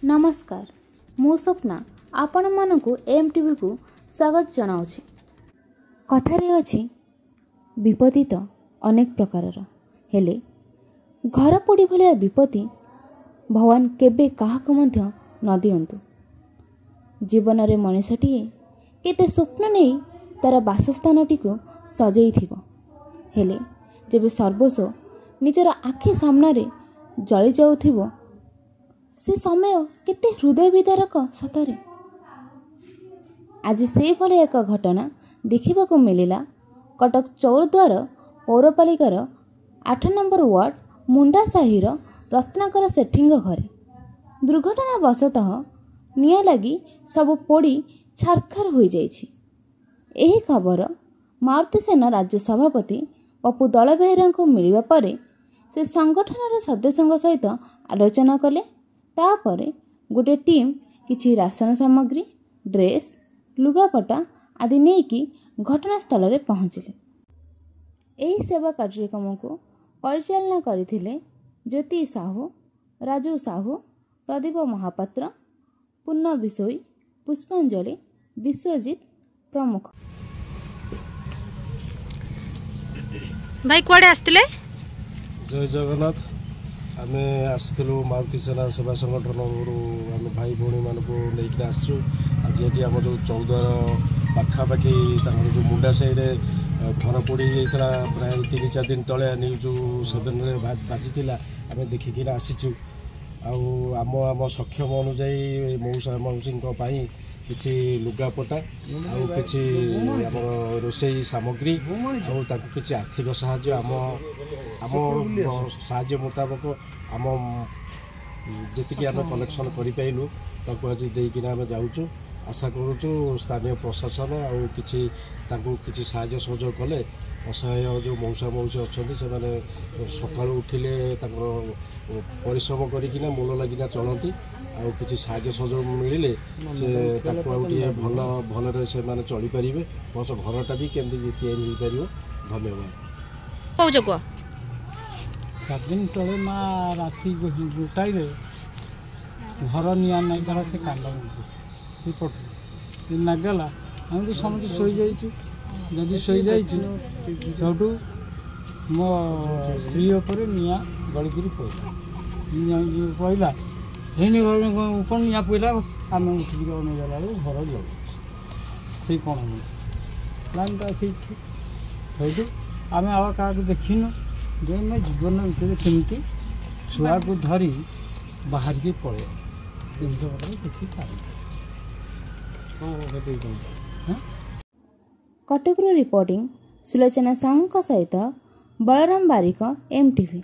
नमस्कार मु स्वप्ना आपण मानकु एमटीवी को स्वागत जनाऊँगी। कथारे अछि विपत्ति तो अनेक प्रकारर हेले घर पोड़ी भलिया विपत्ति भगवान केबे काहाको मध्य न दियंतु। जीवन रे मनुष्यटीए केते स्वप्न नहीं तार बासस्थानटी को सजई थिबो हेले जेबे सर्वस्व निजर आखि सामने जली जाउथिबो से समय केते हृदय विदारक सतरे। आज से भली एक घटना देखा मिलला कटक चौरद्वार पौरपालिकार 8 नंबर वार्ड मुंडा साहिर रत्नाकर सेठींग घरे दुर्घटना वशतः निया लगी सब पोड़ी छारखार हो जाइछि। एही खबर मारुति सेना राज्य सभापति पप्पू दलबेहरा को मिलवा परे से संगठन सदस्यों सहित आलोचना कले। तापरे गोटे टीम किछि राशन सामग्री ड्रेस लुगापटा आदि नेकी घटनास्थल रे पहुँचिले। एही सेवा कार्यक्रम को परिचालना करथिले ज्योति साहू राजू साहू प्रदीप महापात्र पूर्ण विषोई पुष्पांजलि विश्वजित प्रमुख। भाई कुआडे आस्तिले? जय जगन्नाथ। आमे आसलु मारुति सेना सेवा संगठन आम भाई भौणी मान लेकिन आसु आज ये आम जो चौद्वार पाखापाखि जो मुंडा साई घर पोड़ी जाता प्राय 3-4 दिन तले न्यूज 7 बाजी आम देखिकी आसीचु। आम आम सक्षम अनुजाई मौसा मौसी किसी लुगापटा आउ कि रोसई सामग्री आउ किसी आर्थिक साहाय्य आम साहाय्य मुताबक आम जी आम कलेक्शन करूँ ताकू आज देकिना आम जाऊँ। आशा करुचु स्थानीय प्रशासन आउ कि साहाय्य सहयोग कले असहाय जो मौसा मौसी अच्छा से सका उठिले परिश्रम करना मूल लगिना चलती आउ कि साहाय्य सहयोग मिले से भल भल से चली पारे बस घरटा भी केमती तैयारी हो पार। धन्यवाद। 7 दिन तले माँ राति गोटाई घर निया नागला से कांड रिपोर्ट नागला आम तो समझ शोई जाइए जदि शोई जाइए सबू मो स्त्री उपर निया गलिकी पड़ा हेनी ऊपर निया पड़ा आम उठिक अनेगला घर जाऊ से कौन प्लानटा ठीक आम आवा क्या देखिनु जे मैं जीवन भर केमती छुआ को धरी बाहर के पड़े किसी कटकरू रिपोर्टिंग सुलोचना साहू सहित बलराम बारिक एमटीवी।